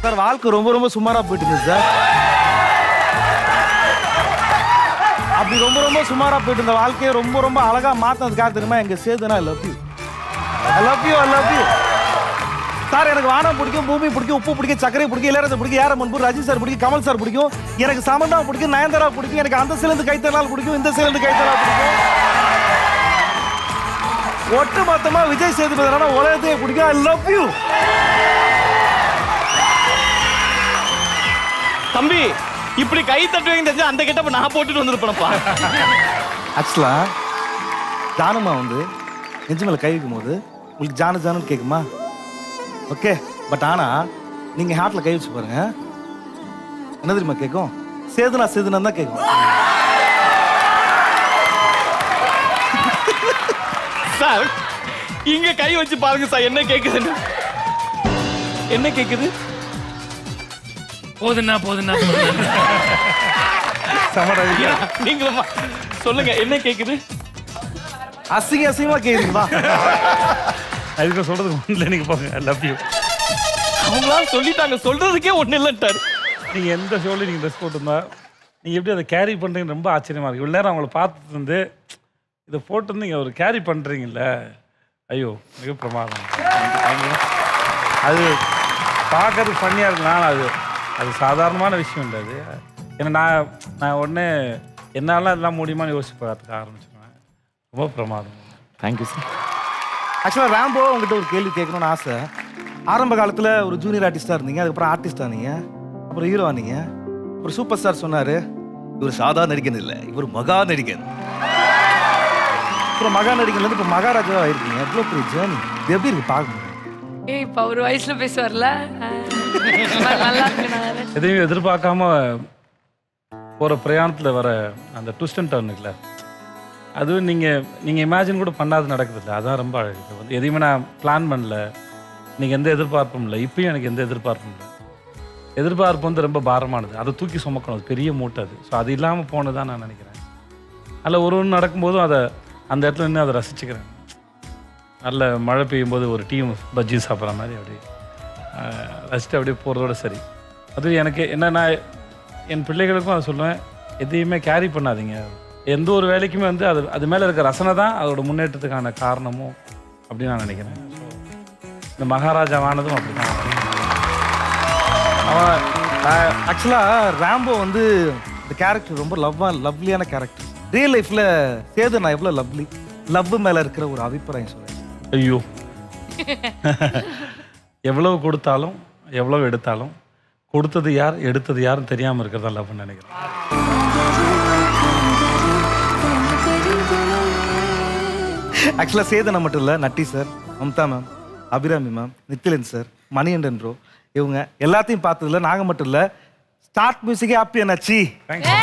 Sir வாழ்க்கை ரொம்ப ரொம்ப சுமாரா போயிட்டு இருந்தது சார். அப்படி ரொம்ப ரொம்ப சுமாரா போயிட்டு இருந்த வாழ்க்கையை ரொம்ப ரொம்ப அழகா மாத்தினதுக்காக தெரியுமா எங்க சேதுனா I love you, I love you, I love you. Sir எனக்கு வானம் பிடிக்கும், பூமி பிடிக்கும், உப்பு பிடிக்கும், சக்கரை பிடிக்கும், இளையராஜா பிடிக்கும், ஏஆர் ரஹ்மான், ரஜினி சார் பிடிக்கும், கமல் சார் பிடிக்கும், எனக்கு சமந்தா பிடிக்கும், நயன்தாரா பிடிக்கும், எனக்கு அந்த சிலந்து கைத்தறனால் பிடிக்கும், இந்த சிலந்து கைத்தறனால் பிடிக்கும். ஒட்டு மொத்தமா விஜய் சேதுபதி உலகத்தையே பிடிக்கும். ஐ லவ் யூ. தம்பி இப்படி கை தட்டுவீங்க தெரிஞ்சா அந்த கெட்டப்ப நான் போட்டுட்டு வந்துருப்பேன்ப்பா. ஆக்சுவலா ஜானுமா வந்து நெஞ்சு மேல கை வைக்கும் போது உங்களுக்கு ஜானு ஜானுன்னு கேட்குமா? ஓகே, பட் ஆனா நீங்க ஹார்ட்ல கை வச்சு பாருங்க, என்ன தெரியுமா கேட்கும்? சேதுனா சேதுனா தான் கேட்கும். சார் இங்க கை வச்சு பாருங்க சார், என்ன கேக்குதுன்னு. என்ன கேக்குது? போதுன்னா போதுன்னா நீங்களும் சொல்லுங்க, என்ன கேக்குது? அசிங்க அசிங்கமா கேக்குதுங்களா? அதுக்கு சொல்றதுக்கு ஒன்றும் நீங்க போங்க. ஐ லவ் யூ. அவங்களா சொல்லிட்டாங்க, சொல்றதுக்கே ஒண்ணு இல்லட்டாரு. நீங்க எந்த ஷோல நீங்க ட்ரெஸ் போட்டிருந்தா நீங்க எப்படி அதை கேரி பண்றீங்கன்னு ரொம்ப ஆச்சரியமா இருக்கு. இவ்வளவு நேரம் அவங்கள பார்த்துட்டு இருந்து இதை போட்டு நீங்க ஒரு கேரி பண்றீங்கல்ல, ஐயோ மிக பிரமாதம். அது பார்க்கறதுக்கு ஃபன்னியா இருக்கலாம், அது அது சாதாரணமான விஷயம் இல்லை அது. ஏன்னா நான் உடனே என்னால எல்லாம் முடியுமான்னு யோசிச்சு பார்த்துக்க ஆரம்பிச்சிருவேன். ரொம்ப பிரமாதம். Thank you sir. ஆக்சுவலா ராம்போ உங்ககிட்ட ஒரு கேள்வி கேட்கணும்னு ஆசை. ஆரம்ப காலத்துல ஒரு ஜூனியர் ஆர்டிஸ்டா இருந்தீங்க, அதுக்கப்புறம் ஆர்டிஸ்டா நீங்க, அப்புறம் ஹீரோ ஆனீங்க, அப்புறம் சூப்பர் ஸ்டார் சொன்னாரு இவர் சாதா நடிகன் இல்லை, இவர் மகா நடிகன். அப்புறம் மகா நடிகன்ல இருந்து இப்போ மகாராஜா ஆயிருக்கீங்க. எவ்வளோ பெரிய ஜேர்னி, இது எப்படி இருக்கு பார்க்கணும்? ஏய் இப்போ ஒரு வயசுல பேசுவார்ல, நல்லா இருக்கு. எதையும் எதிர்பார்க்காம போகிற பிரயாணத்தில் வர அந்த ட்விஸ்ட் அண்ட் டர்ன் இருக்குல்ல, அதுவும் நீங்கள் இமேஜின் கூட பண்ணாது நடக்குதுல்ல, அதான் ரொம்ப அழகு. இது வந்து எதையுமே நான் பிளான் பண்ணல, நீங்கள் எந்த எதிர்பார்ப்பும் இல்லை, இப்பயும் எனக்கு எந்த எதிர்பார்ப்பும் இல்லை. எதிர்பார்ப்பு வந்து ரொம்ப பாரமானது, அதை தூக்கி சுமக்கணும், அது பெரிய மூட்டை அது. ஸோ அது இல்லாமல் போனதான் நான் நினைக்கிறேன். அதில் ஒரு ஒன்று நடக்கும்போதும் அதை அந்த இடத்துல நின்று அதை ரசிச்சுக்கிறேன். நல்ல மழை பெய்யும் போது ஒரு டீம் பஜ்ஜி சாப்பிட்ற மாதிரி அப்படியே ரசிச்சுட்டு அப்படியே போகிறதோட சரி. அது எனக்கு என்னென்னா என் பிள்ளைகளுக்கும் அதை சொல்லுவேன், எதையுமே கேரி பண்ணாதீங்க. எந்த ஒரு வேலைக்குமே வந்து அது மேலே இருக்க ரசனை தான் அதோட முன்னேற்றத்துக்கான காரணமும் அப்படின்னு நான் நினைக்கிறேன். ஸோ இந்த மகாராஜாவானதும் அப்படி தான். அவன் ஆக்சுவலா ராம்போ வந்து இந்த கேரக்டர் ரொம்ப லவ்லியான கேரக்டர். ரியல் லைஃப்ல சேது நான் எவ்வளோ லவ் மேல இருக்கிற ஒரு அபிப்பிராயம் சொல்றேன். ஐயோ எவ்வளவு கொடுத்தாலும் எவ்வளவு எடுத்தாலும் கொடுத்தது யார் எடுத்தது யாருன்னு தெரியாமல் இருக்கிறதா லவ்னு நினைக்கிறேன். ஆக்சுவலாக சேதனை மட்டும் இல்லை, Natty sir, Mamta ma'am, Abirami ma'am, Nithilan sir, Manikandan bro, இவங்க எல்லாத்தையும் பார்த்ததுல நாங்கள் மட்டும் இல்லை, ஸ்டார்ட் மியூசிக்கே ஹாப்பி என்னாச்சு. தேங்க்யூ.